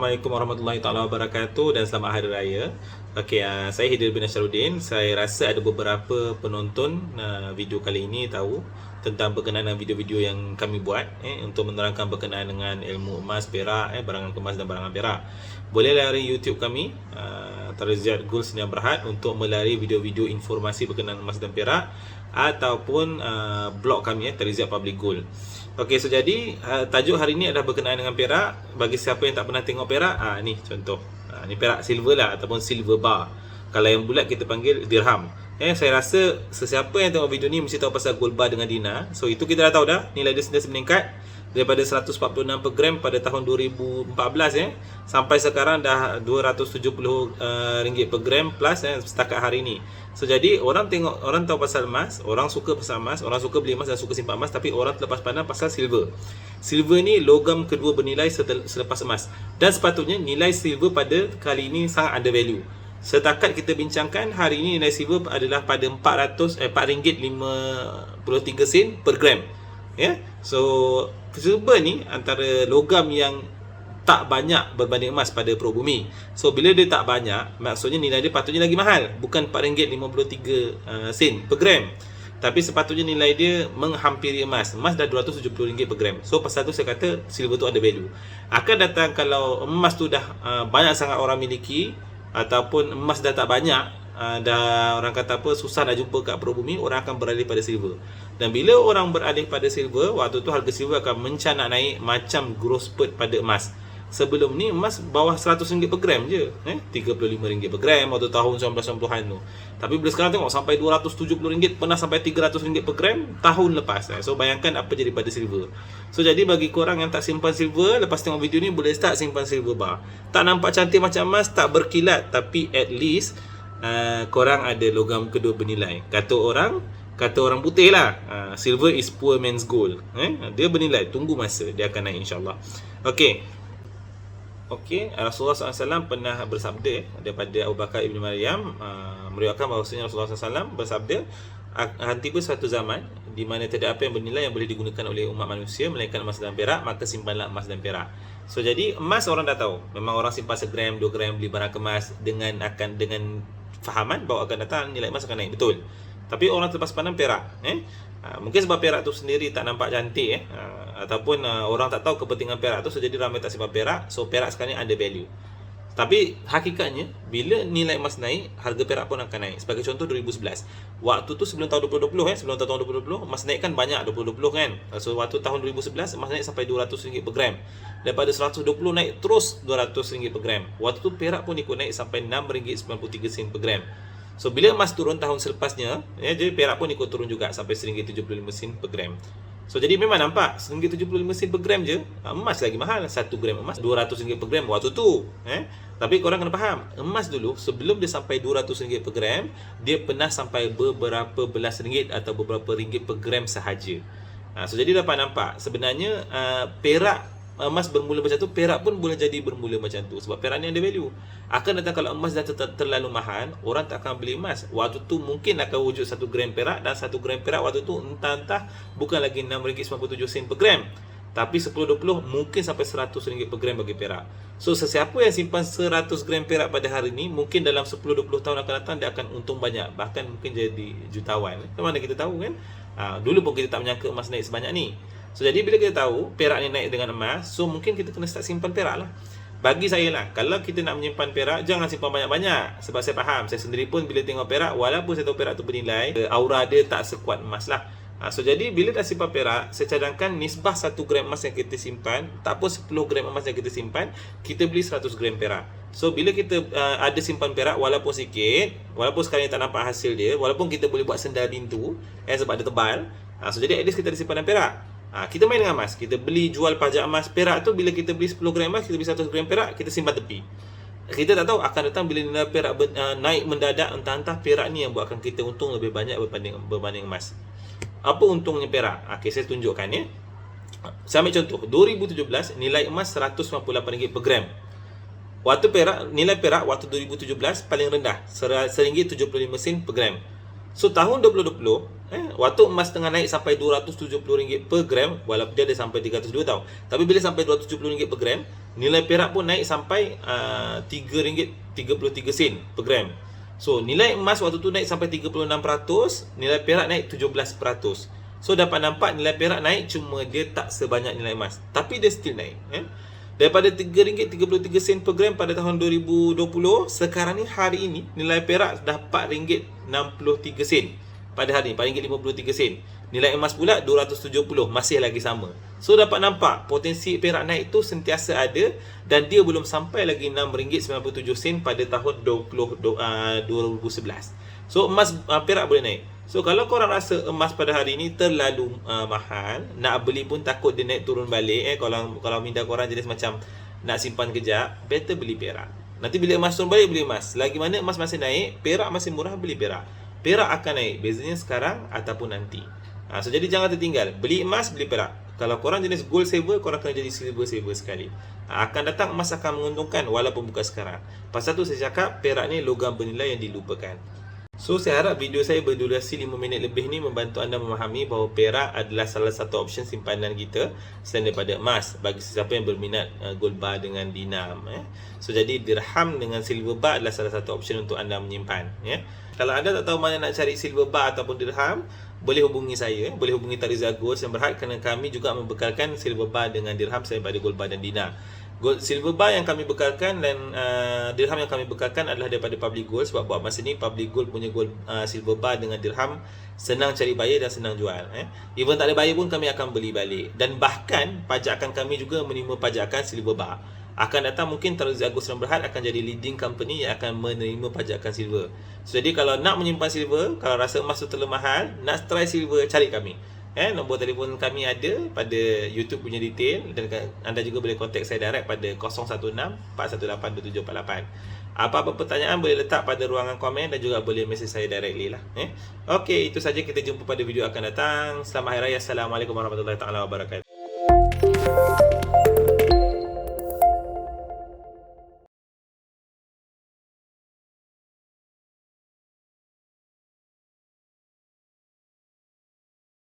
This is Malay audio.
Assalamualaikum warahmatullahi taala wabarakatuh dan selamat hari raya. Okey, saya Hidir bin Asharuddin. Saya rasa ada beberapa penonton video kali ini tahu tentang berkenaan dengan video-video yang kami buat untuk menerangkan berkenaan dengan ilmu emas, perak, barangan kemas dan barangan perak. Boleh lari YouTube kami Tariziat Gold Sdn Bhd untuk melari video-video informasi berkenaan emas dan perak, ataupun blog kami Tariziat Public Gold. Okey, so jadi tajuk hari ini adalah berkenaan dengan perak. Bagi siapa yang tak pernah tengok perak, ni contoh. Ni perak silver lah, ataupun silver bar. Kalau yang bulat kita panggil dirham. Saya rasa sesiapa yang tengok video ni mesti tahu pasal gold bar dengan dinar. So itu kita dah tahu dah, nilai dia sentiasa meningkat daripada 146 per gram pada tahun 2014 sampai sekarang dah 270 ringgit per gram plus setakat hari ni. So jadi orang tahu pasal emas, orang suka pasal emas, orang suka beli emas dan suka simpan emas, tapi orang terlepas pandang pasal silver. Silver ni logam kedua bernilai selepas emas, dan sepatutnya nilai silver pada kali ini sangat under value. Setakat kita bincangkan hari ini nilai silver adalah pada RM4.53 per gram. So silver ni antara logam yang tak banyak berbanding emas pada perut bumi. So bila dia tak banyak, maksudnya nilai dia patutnya lagi mahal. Bukan RM4.53 per gram, tapi sepatutnya nilai dia menghampiri emas. Emas dah RM270 per gram. So pasal tu saya kata silver tu ada value. Akan datang kalau emas tu dah banyak sangat orang miliki, ataupun emas dah tak banyak, dah orang kata apa, susah nak jumpa kat perut bumi, orang akan beralih pada silver. Dan bila orang beralih pada silver, waktu tu harga silver akan mencanak naik macam growth spurt pada emas. Sebelum ni emas bawah RM100 per gram je, RM35 per gram waktu tahun 1990-an tu. Tapi bila sekarang tengok sampai RM270, pernah sampai RM300 per gram tahun lepas. So bayangkan apa jadi pada silver. So jadi bagi korang yang tak simpan silver, lepas tengok video ni boleh start simpan silver bar. Tak nampak cantik macam emas, tak berkilat, tapi at least korang ada logam kedua bernilai. Kata orang putih lah, silver is poor man's gold. Dia bernilai, tunggu masa dia akan naik insyaAllah. Okey, Rasulullah SAW pernah bersabda daripada Abu Bakar Ibn Maryam, meriwayatkan bahawasanya Rasulullah SAW bersabda, akan tiba suatu zaman di mana tidak apa yang bernilai yang boleh digunakan oleh umat manusia melainkan emas dan perak, maka simpanlah emas dan perak. So jadi emas orang dah tahu, memang orang simpan 1 gram, 2 gram beli barang kemas dengan fahaman bahawa akan datang nilai emas akan naik, betul. Tapi orang terlepas pandang perak. Mungkin sebab perak tu sendiri tak nampak cantik, ataupun orang tak tahu kepentingan perak tu, so jadi ramai tak simpan perak. So perak sekarang ni ada value. Tapi hakikatnya bila nilai emas naik, harga perak pun akan naik. Sebagai contoh 2011, waktu tu sebelum tahun 2020, sebelum tahun 2020 emas naik kan banyak, 2020 kan. So waktu tahun 2011 emas naik sampai RM200 per gram. Daripada 120 naik terus RM200 per gram. Waktu tu perak pun ikut naik sampai RM6.93 per gram. So bila emas turun tahun selepasnya, jadi perak pun ikut turun juga sampai RM1.75 per gram. So jadi memang nampak RM1.75 per gram je, emas lagi mahal. 1 gram emas RM200 per gram waktu tu. Tapi korang kena faham, emas dulu sebelum dia sampai RM200 per gram, dia pernah sampai beberapa belas ringgit atau beberapa ringgit per gram sahaja. So jadi dapat nampak sebenarnya emas bermula macam tu, perak pun boleh jadi bermula macam tu. Sebab perak ni ada value. Akan datang kalau emas dah terlalu mahal, orang tak akan beli emas. Waktu tu mungkin akan wujud 1 gram perak, dan 1 gram perak waktu tu entah bukan lagi RM6.97 per gram, tapi 10-20 mungkin sampai RM100 per gram bagi perak. So sesiapa yang simpan 100 gram perak pada hari ni, mungkin dalam 10-20 tahun akan datang dia akan untung banyak, bahkan mungkin jadi jutawan. Mana kita tahu kan. Dulu pun kita tak menyangka emas naik sebanyak ni. So jadi bila kita tahu perak ni naik dengan emas, so mungkin kita kena start simpan perak lah. Bagi saya lah, kalau kita nak menyimpan perak, jangan simpan banyak-banyak. Sebab saya faham, saya sendiri pun bila tengok perak, walaupun saya tahu perak tu bernilai, aura dia tak sekuat emas lah. So jadi bila dah simpan perak, saya cadangkan nisbah 1 gram emas yang kita simpan, tak pun 10 gram emas yang kita simpan, kita beli 100 gram perak. So bila kita ada simpan perak, walaupun sikit, walaupun sekarang ni tak nampak hasil dia, walaupun kita boleh buat sendal pintu sebab dia tebal, so jadi at least kita ada simpanan perak. Kita main dengan emas, kita beli jual pajak emas. Perak tu bila kita beli 10 gram emas, kita beli 100 gram perak, kita simpan tepi. Kita tak tahu akan datang bila nilai perak naik mendadak, entah-entah perak ni yang buatkan kita untung lebih banyak berbanding emas. Apa untungnya perak? Saya tunjukkan ya. Saya ambil contoh 2017 nilai emas RM198 per gram. Nilai perak waktu 2017 paling rendah RM1.75 per gram. So tahun 2020 Waktu emas tengah naik sampai RM270 per gram, walaupun dia ada sampai 302 tau. Tapi bila sampai RM270 per gram, nilai perak pun naik sampai RM3.33 per gram. So, nilai emas waktu tu naik sampai 36%, nilai perak naik 17%. So, dapat nampak nilai perak naik, cuma dia tak sebanyak nilai emas. Tapi dia still naik. Daripada RM3.33 per gram pada tahun 2020, sekarang ni hari ini nilai perak dapat RM4.63 pada hari ni, RM4.53. Nilai emas pula 270, masih lagi sama. So dapat nampak potensi perak naik tu sentiasa ada, dan dia belum sampai lagi RM6.97 pada tahun 2011. So emas perak boleh naik. So kalau korang rasa emas pada hari ni terlalu mahal, nak beli pun takut dia naik turun balik, kalau minda korang jenis macam nak simpan kejap, better beli perak. Nanti bila emas turun balik, beli emas. Lagi mana emas masih naik, perak masih murah, beli perak. Perak akan naik, bezanya sekarang ataupun nanti. So jadi jangan tertinggal, beli emas, beli perak. Kalau korang jenis gold saver, korang kena jadi silver saver sekali. Akan datang emas akan menguntungkan walaupun bukan sekarang. Pasal tu saya cakap perak ni logam bernilai yang dilupakan. So saya harap video saya berdurasi 5 minit lebih ni membantu anda memahami bahawa perak adalah salah satu option simpanan kita selain daripada emas, bagi sesiapa yang berminat gold bar dengan dinam. So jadi dirham dengan silver bar adalah salah satu option untuk anda menyimpan. Kalau anda tak tahu mana nak cari silver bar ataupun dirham, boleh hubungi saya, boleh hubungi Tariza Gold yang berhad, kerana kami juga membekalkan silver bar dengan dirham selain daripada gold bar dan dinar. Silver bar yang kami bekalkan dan dirham yang kami bekalkan adalah daripada Public Gold, sebab buat masa ni Public Gold punya silver bar dengan dirham senang cari buyer dan senang jual. Even tak ada buyer pun kami akan beli balik, dan bahkan pajakan kami juga menerima pajakan silver bar. Akan datang mungkin Tariza Gold yang berhad akan jadi leading company yang akan menerima pajakan silver. So, jadi kalau nak menyimpan silver, kalau rasa emas tu terlalu mahal, nak try silver, cari kami. Nombor telefon kami ada pada YouTube punya detail, dan anda juga boleh kontak saya direct pada 016-418-2748. Apa-apa pertanyaan boleh letak pada ruangan komen, dan juga boleh message saya directly lah. Okey, itu saja, kita jumpa pada video akan datang. Selamat Hari Raya. Assalamualaikum warahmatullahi wabarakatuh.